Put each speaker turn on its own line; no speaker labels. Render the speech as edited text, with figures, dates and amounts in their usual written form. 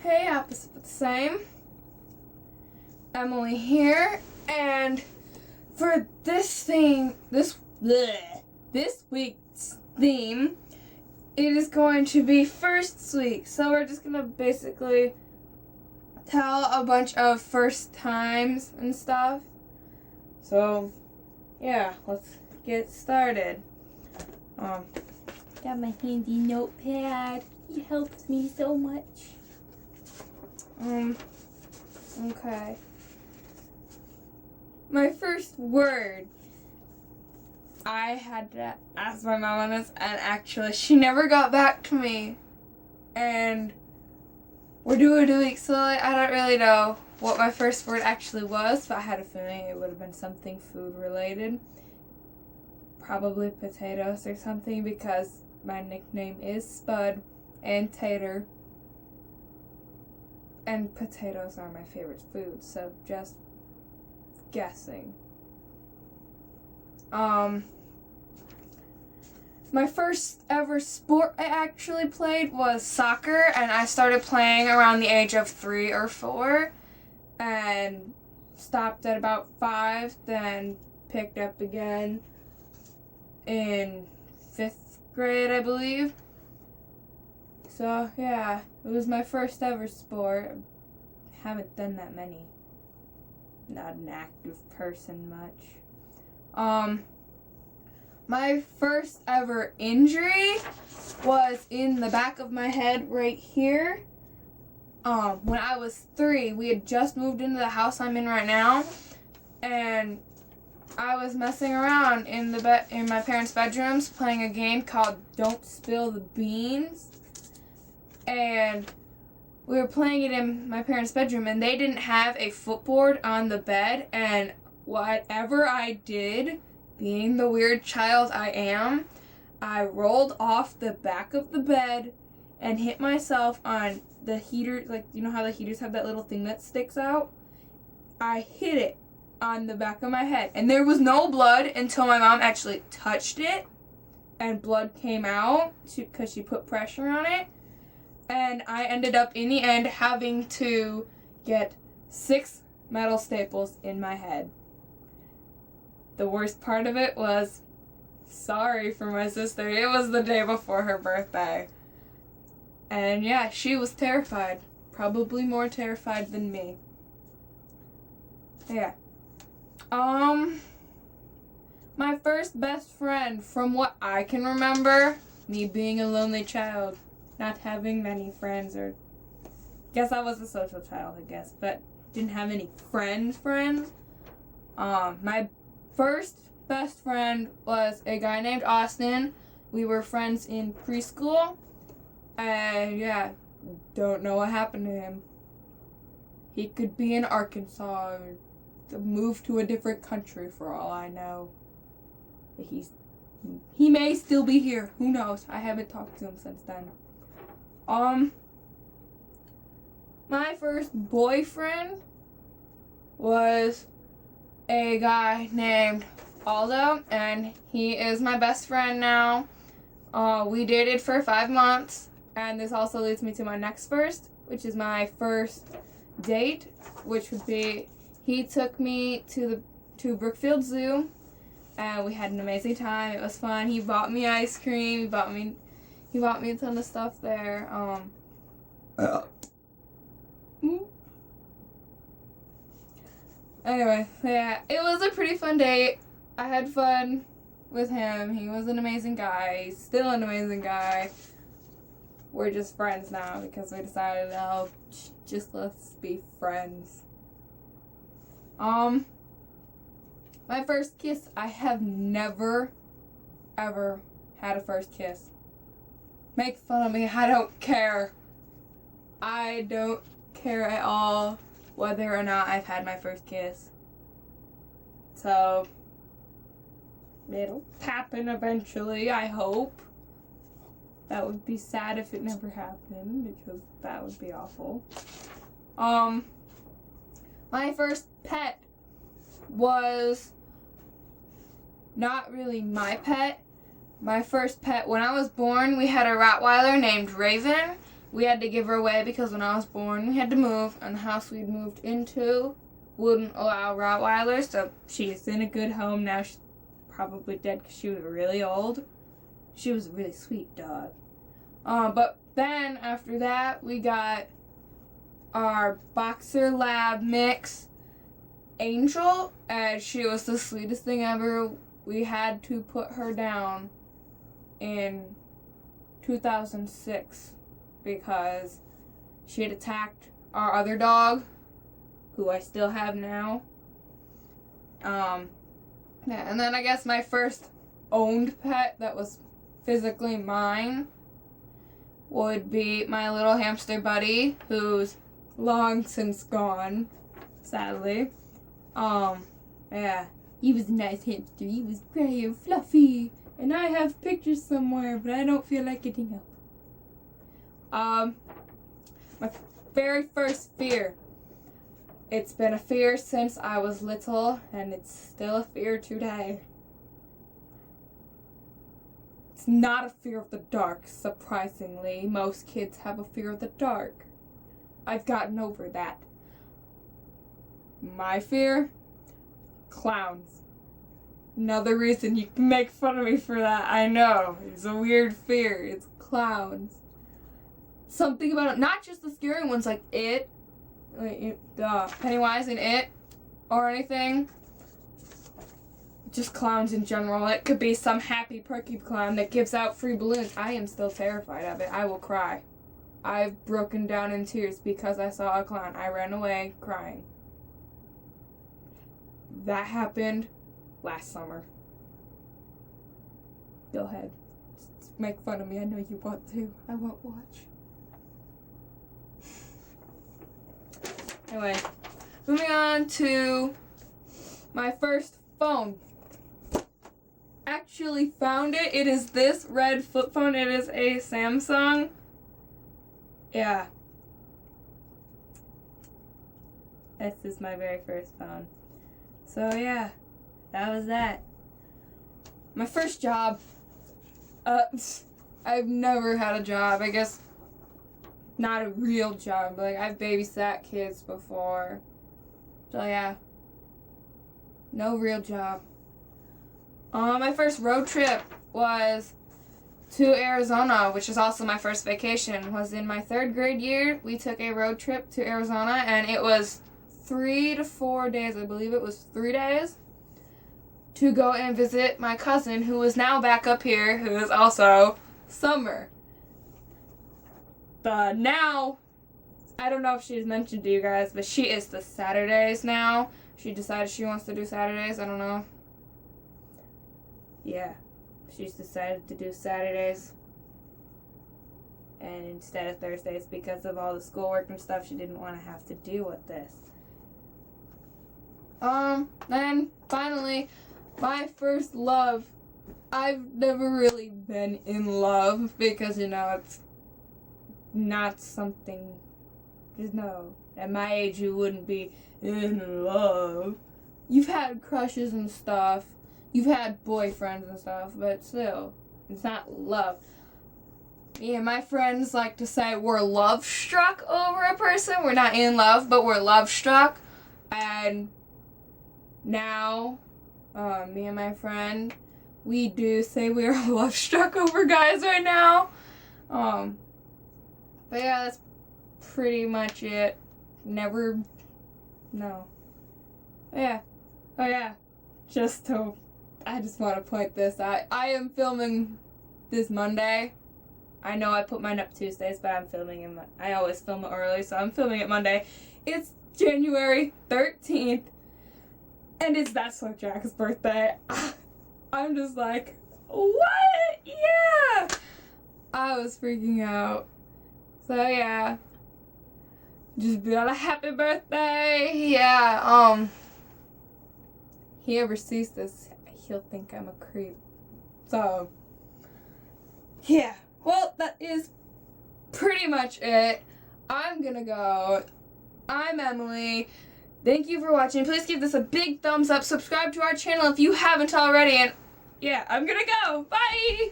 Hey, opposite but the same. Emily here, and for this week's theme, it is going to be first week. So we're just gonna basically tell a bunch of first times and stuff. So yeah, let's get started.
Got my handy notepad. It helps me so much.
Okay. My first word. I had to ask my mom on this, and actually, she never got back to me. And we're doing a week, so I don't really know what my first word actually was, but I had a feeling it would have been something food related. Probably potatoes or something, because my nickname is Spud and Tater. And potatoes are my favorite food, so just guessing. My first ever sport I actually played was soccer, and I started playing around the age of 3 or 4 and stopped at about 5, then picked up again in 5th grade, I believe. So yeah, it was my first ever sport. Haven't done that many. Not an active person much. My first ever injury was in the back of my head right here. When I was 3, we had just moved into the house I'm in right now, and I was messing around in my parents' bedrooms playing a game called Don't Spill the Beans. And we were playing it in my parents' bedroom, and they didn't have a footboard on the bed, and whatever I did, being the weird child I am, I rolled off the back of the bed and hit myself on the heater, like, you know how the heaters have that little thing that sticks out? I hit it on the back of my head, and there was no blood until my mom actually touched it, and blood came out because she put pressure on it. And I ended up, in the end, having to get 6 metal staples in my head. The worst part of it was, sorry for my sister, it was the day before her birthday. And yeah, she was terrified. Probably more terrified than me. Yeah. My first best friend, from what I can remember, me being a lonely child, not having many friends, or guess I was a social child, I guess, but didn't have any friends. My first best friend was a guy named Austin. We were friends in preschool, and yeah, don't know what happened to him. He could be in Arkansas or moved to a different country for all I know. But he may still be here. Who knows? I haven't talked to him since then. My first boyfriend was a guy named Aldo, and he is my best friend now. We dated for 5 months, and this also leads me to my next first, which is my first date, which would be, he took me to Brookfield Zoo, and we had an amazing time. It was fun. He bought me ice cream. He bought me a ton of stuff there. Anyway, yeah, it was a pretty fun date. I had fun with him. He was an amazing guy. He's still an amazing guy. We're just friends now because we decided, just let's be friends. My first kiss, I have never, ever had a first kiss. Make fun of me, I don't care. I don't care at all whether or not I've had my first kiss. So, it'll happen eventually, I hope. That would be sad if it never happened, because that would be awful. My first pet was not really my pet. My first pet, when I was born, we had a Rottweiler named Raven, we had to give her away because when I was born, we had to move, and the house we'd moved into wouldn't allow Rottweilers, so she's in a good home now. She's probably dead because she was really old. She was a really sweet dog. But then, after that, we got our Boxer Lab mix, Angel, and she was the sweetest thing ever. We had to put her down in 2006 because she had attacked our other dog, who I still have now. Yeah, and then I guess my first owned pet that was physically mine would be my little hamster buddy, who's long since gone, sadly. Yeah, he was a nice hamster. He was gray and fluffy, and I have pictures somewhere, but I don't feel like getting up. My very first fear. It's been a fear since I was little, and it's still a fear today. It's not a fear of the dark, surprisingly. Most kids have a fear of the dark. I've gotten over that. My fear? Clowns. Another reason you can make fun of me for that, I know. It's a weird fear. It's clowns. Something about it, not just the scary ones like It, Pennywise and It, or anything. Just clowns in general. It could be some happy, perky clown that gives out free balloons. I am still terrified of it. I will cry. I've broken down in tears because I saw a clown. I ran away crying. That happened last summer. Go ahead. Just make fun of me. I know you want to. I won't watch. Anyway, moving on to my first phone. Actually found it. It is this red flip phone. It is a Samsung. Yeah. This is my very first phone. So yeah, that was that. My first job. I've never had a job. I guess not a real job, but like I've babysat kids before. So yeah. No real job. My first road trip was to Arizona, which is also my first vacation. Was in my 3rd grade year. We took a road trip to Arizona, and it was 3 to 4 days. I believe it was 3 days to go and visit my cousin, who is now back up here, who is also Summer. Now, I don't know if she's mentioned to you guys, but she is the Saturdays now. She decided she wants to do Saturdays. I don't know. Yeah, she's decided to do Saturdays and instead of Thursdays because of all the schoolwork and stuff. She didn't want to have to deal with this. Then finally, my first love. I've never really been in love because, it's not something, at my age you wouldn't be in love. You've had crushes and stuff. You've had boyfriends and stuff, but still, it's not love. Me and my friends like to say we're love struck over a person. We're not in love, but we're love struck. And now, me and my friend, we do say we are love struck over guys right now. But yeah, that's pretty much it. No. Yeah. Oh yeah. I just want to point this out. I am filming this Monday. I know I put mine up Tuesdays, but I'm filming it. I always film it early, so I'm filming it Monday. It's January 13th, and it's That's So Jack's birthday. I'm just like, what? Yeah! I was freaking out. So yeah. Just be like, happy birthday! Yeah, he ever sees this, he'll think I'm a creep. So, yeah. Well, that is pretty much it. I'm gonna go. I'm Emily. Thank you for watching. Please give this a big thumbs up. Subscribe to our channel if you haven't already. And yeah, I'm gonna go. Bye!